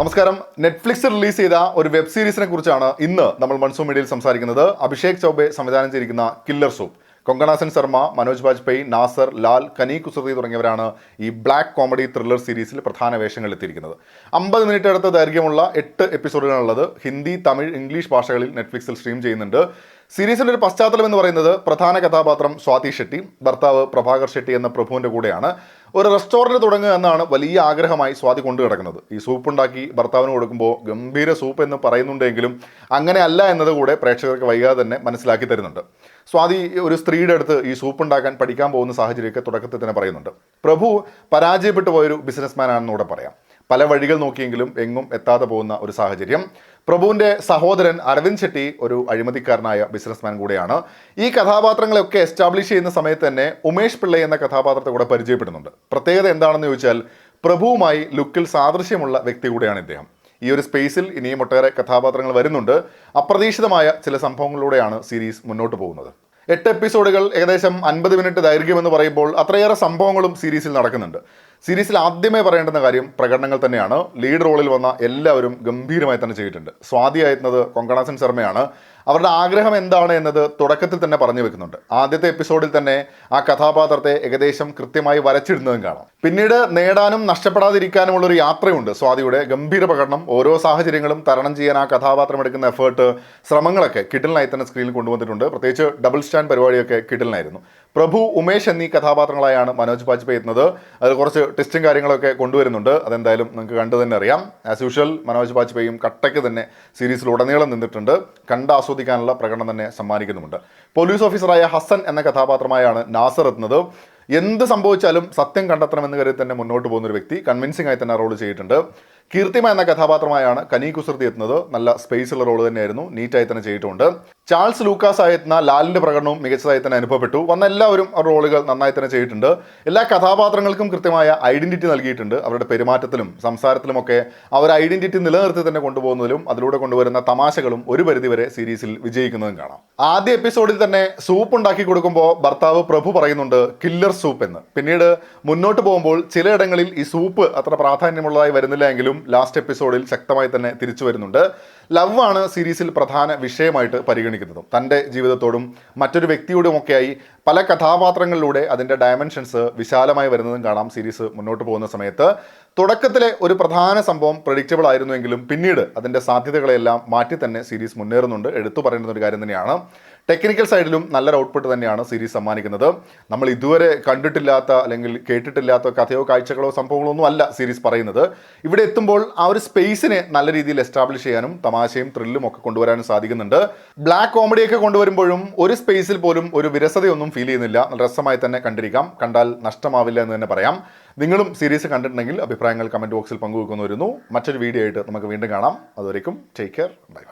നമസ്കാരം. Netflix release ചെയ്ത ഒരു വെബ് സീരീസിനെ കുറിച്ചാണ് ഇന്ന് നമ്മൾ മൺസൂൺ മീഡിയയിൽ സംസാരിക്കുന്നത്. അഭിഷേക് ചൗബെ സംവിധാനം ചെയ്തിരിക്കുന്ന കില്ലർ സൂപ്പ്. കൊങ്കണ സെൻ ശർമ്മ, മനോജ് ബാജ്പേയി, നാസർ, ലാൽ, കനി കുസൃതി തുടങ്ങിയവരാണ് ഈ ബ്ലാക്ക് കോമഡി ത്രില്ലർ സീരീസിൽ പ്രധാന വേഷങ്ങളിൽ എത്തിയിരിക്കുന്നത്. 50 മിനിറ്റ് അടുത്ത് ദൈർഘ്യമുള്ള 8 എപ്പിസോഡുകളുള്ളത് ഹിന്ദി, തമിഴ്, ഇംഗ്ലീഷ് ഭാഷകളിൽ നെറ്റ്ഫ്ലിക്സിൽ സ്ട്രീം ചെയ്യുന്നുണ്ട്. സീരീസിൻ്റെ ഒരു പശ്ചാത്തലം എന്ന് പറയുന്നത് പ്രധാന കഥാപാത്രം സ്വാതി ഷെട്ടി, ഭർത്താവ് പ്രഭാകർ ഷെട്ടി എന്ന പ്രഭുവിൻ്റെ കൂടെയാണ്. ഒരു റെസ്റ്റോറൻറ്റ് തുടങ്ങുക എന്നാണ് വലിയ ആഗ്രഹമായി സ്വാതി കൊണ്ടു കിടക്കുന്നത്. ഈ സൂപ്പ് ഉണ്ടാക്കി ഭർത്താവിന് കൊടുക്കുമ്പോൾ ഗംഭീര സൂപ്പ് എന്ന് പറയുന്നുണ്ടെങ്കിലും അങ്ങനെ അല്ല എന്നത് കൂടെ പ്രേക്ഷകർക്ക് വൈകാതെ തന്നെ മനസ്സിലാക്കി തരുന്നുണ്ട്. സ്വാതി ഒരു സ്ത്രീയുടെ അടുത്ത് ഈ സൂപ്പ് ഉണ്ടാക്കാൻ പഠിക്കാൻ പോകുന്ന സാഹചര്യമൊക്കെ തുടക്കത്തിൽ തന്നെ പറയുന്നുണ്ട്. പ്രഭു പരാജയപ്പെട്ടു പോയൊരു ബിസിനസ്മാൻ ആണെന്ന് കൂടെ പറയാം. പല വഴികൾ നോക്കിയെങ്കിലും എങ്ങും എത്താതെ പോകുന്ന ഒരു സാഹചര്യം. പ്രഭുവിൻ്റെ സഹോദരൻ അരവിന്ദ് ഷെട്ടി ഒരു അഴിമതിക്കാരനായ ബിസിനസ്മാൻ കൂടെയാണ്. ഈ കഥാപാത്രങ്ങളെയൊക്കെ എസ്റ്റാബ്ലിഷ് ചെയ്യുന്ന സമയത്ത് തന്നെ ഉമേഷ് പിള്ളൈ എന്ന കഥാപാത്രത്തെ കൂടെ പരിചയപ്പെടുന്നുണ്ട്. പ്രത്യേകത എന്താണെന്ന് ചോദിച്ചാൽ പ്രഭുവുമായി ലുക്കിൽ സാദൃശ്യമുള്ള വ്യക്തി കൂടെയാണ് ഇദ്ദേഹം. ഈ ഒരു സ്പേസിൽ ഇനിയും ഒട്ടേറെ കഥാപാത്രങ്ങൾ വരുന്നുണ്ട്. അപ്രതീക്ഷിതമായ ചില സംഭവങ്ങളിലൂടെയാണ് സീരീസ് മുന്നോട്ട് പോകുന്നത്. 8 എപ്പിസോഡുകൾ, ഏകദേശം 50 മിനിറ്റ് ദൈർഘ്യമെന്ന് പറയുമ്പോൾ അത്രയേറെ സംഭവങ്ങളും സീരീസിൽ നടക്കുന്നുണ്ട്. സീരീസിൽ ആദ്യമേ പറയേണ്ടുന്ന കാര്യം പ്രകടനങ്ങൾ തന്നെയാണ്. ലീഡ് റോളിൽ വന്ന എല്ലാവരും ഗംഭീരമായി തന്നെ ചെയ്തിട്ടുണ്ട്. സ്വാതി ആയിരുന്നത് കൊങ്കണ സെൻ ശർമ്മയാണ്. അവരുടെ ആഗ്രഹം എന്താണ് എന്നത് തുടക്കത്തിൽ തന്നെ പറഞ്ഞു വെക്കുന്നുണ്ട്. ആദ്യത്തെ എപ്പിസോഡിൽ തന്നെ ആ കഥാപാത്രത്തെ ഏകദേശം കൃത്യമായി വരച്ചിടുന്നതും കാണാം. പിന്നീട് നേടാനും നഷ്ടപ്പെടാതിരിക്കാനുമുള്ളൊരു യാത്രയുണ്ട് സ്വാതിയുടെ. ഗംഭീര പ്രകടനം, ഓരോ സാഹചര്യങ്ങളും തരണം ചെയ്യാൻ ആ കഥാപാത്രം എടുക്കുന്ന എഫേർട്ട്, ശ്രമങ്ങളൊക്കെ കിടിലനായി തന്നെ സ്ക്രീനിൽ കൊണ്ടുവന്നിട്ടുണ്ട്. പ്രത്യേകിച്ച് ഡബിൾ സ്റ്റാൻഡ് പരിപാടിയൊക്കെ കിടിലനായിരുന്നു. പ്രഭു, ഉമേഷ് എന്നീ കഥാപാത്രങ്ങളായാണ് മനോജ് ബാജ്പേയി എത്തുന്നത്. അത് കുറച്ച് ടെസ്റ്റും കാര്യങ്ങളൊക്കെ കൊണ്ടുവരുന്നുണ്ട്. അതെന്തായാലും നിങ്ങൾക്ക് കണ്ടു തന്നെ അറിയാം. ആസ് യൂഷ്വൽ മനോജ് ബാജ്പേയിയും കട്ടയ്ക്ക് തന്നെ സീരീസിൽ ഉടനീളം നിന്നിട്ടുണ്ട്. കണ്ട് ആസ്വദിക്കാനുള്ള പ്രകടനം തന്നെ സമ്മാനിക്കുന്നുമുണ്ട്. പോലീസ് ഓഫീസറായ ഹസൻ എന്ന കഥാപാത്രമായാണ് നാസർ എത്തുന്നത്. എന്ത് സംഭവിച്ചാലും സത്യം കണ്ടെത്തണമെന്ന് കരുതി തന്നെ മുന്നോട്ട് പോകുന്ന ഒരു വ്യക്തി. കൺവിൻസിംഗ് ആയി തന്നെ റോൾ ചെയ്തിട്ടുണ്ട്. കീർത്തിമ എന്ന കഥാപാത്രമായാണ് കനി കുസൃതി എത്തുന്നത്. നല്ല സ്പേസുള്ള റോൾ തന്നെയായിരുന്നു, നീറ്റായി തന്നെ ചെയ്തിട്ടുണ്ട്. ചാൾസ് ലൂക്കാസ് ആയിരുന്ന ലാലിൻ്റെ പ്രകടനവും മികച്ചതായി തന്നെ അനുഭവപ്പെട്ടു. വന്ന എല്ലാവരും ആ റോളുകൾ നന്നായി തന്നെ ചെയ്തിട്ടുണ്ട്. എല്ലാ കഥാപാത്രങ്ങൾക്കും കൃത്യമായ ഐഡന്റിറ്റി നൽകിയിട്ടുണ്ട്. അവരുടെ പെരുമാറ്റത്തിലും സംസാരത്തിലുമൊക്കെ അവർ ഐഡന്റിറ്റി നിലനിർത്തി തന്നെ കൊണ്ടുപോകുന്നതിലും അതിലൂടെ കൊണ്ടുവരുന്ന തമാശകളും ഒരു പരിധിവരെ സീരീസിൽ വിജയിക്കുന്നതും കാണാം. ആദ്യ എപ്പിസോഡിൽ തന്നെ സൂപ്പ് ഉണ്ടാക്കി കൊടുക്കുമ്പോൾ ഭർത്താവ് പ്രഭു പറയുന്നുണ്ട് കില്ലർ സൂപ്പ് എന്ന്. പിന്നീട് മുന്നോട്ട് പോകുമ്പോൾ ചിലയിടങ്ങളിൽ ഈ സൂപ്പ് അത്ര പ്രാധാന്യമുള്ളതായി വരുന്നില്ല എങ്കിലും ലാസ്റ്റ് എപ്പിസോഡിൽ ശക്തമായി തന്നെ തിരിച്ചു വരുന്നുണ്ട്. ലവ് ആണ് സീരീസിൽ പ്രധാന വിഷയമായിട്ട് പരിഗണിക്കുന്നതും. തൻ്റെ ജീവിതത്തോടും മറ്റൊരു വ്യക്തിയോടുമൊക്കെയായി പല കഥാപാത്രങ്ങളിലൂടെ അതിൻ്റെ ഡയമെൻഷൻസ് വിശാലമായി വരുന്നതും കാണാം സീരീസ് മുന്നോട്ട് പോകുന്ന സമയത്ത്. തുടക്കത്തിലെ ഒരു പ്രധാന സംഭവം പ്രഡിക്റ്റബിൾ ആയിരുന്നുവെങ്കിലും പിന്നീട് അതിൻ്റെ സാധ്യതകളെല്ലാം മാറ്റി തന്നെ സീരീസ് മുന്നേറുന്നുണ്ട്. എടുത്തു പറയുന്ന ഒരു കാര്യം തന്നെയാണ്. ടെക്നിക്കൽ സൈഡിലും നല്ലൊരു ഔട്ട്പുട്ട് തന്നെയാണ് സീരീസ് സമ്മാനിക്കുന്നത്. നമ്മൾ ഇതുവരെ കണ്ടിട്ടില്ലാത്ത അല്ലെങ്കിൽ കേട്ടിട്ടില്ലാത്ത കഥയോ കാഴ്ചകളോ സംഭവങ്ങളോ ഒന്നും അല്ല സീരീസ് പറയുന്നത്. ഇവിടെ എത്തുമ്പോൾ ആ ഒരു സ്പേസിനെ നല്ല രീതിയിൽ എസ്റ്റാബ്ലിഷ് ചെയ്യാനും തമാശയും ത്രില്ലും ഒക്കെ കൊണ്ടുവരാനും സാധിക്കുന്നുണ്ട്. ബ്ലാക്ക് കോമഡിയൊക്കെ കൊണ്ടുവരുമ്പോഴും ഒരു സ്പേസിൽ പോലും ഒരു വിരസതയൊന്നും ഫീൽ ചെയ്യുന്നില്ല. നല്ല രസമായി തന്നെ കണ്ടിരിക്കാം. കണ്ടാൽ നഷ്ടമാവില്ല എന്ന് തന്നെ പറയാം. നിങ്ങളും സീരീസ് കണ്ടിട്ടുണ്ടെങ്കിൽ അഭിപ്രായങ്ങൾ കമൻറ്റ് ബോക്സിൽ പങ്കുവെക്കുന്നു വരുന്നു. മറ്റൊരു വീഡിയോ ആയിട്ട് നമുക്ക് വീണ്ടും കാണാം. അതുവരേക്കും ടേക്ക് കെയർ, ബൈ.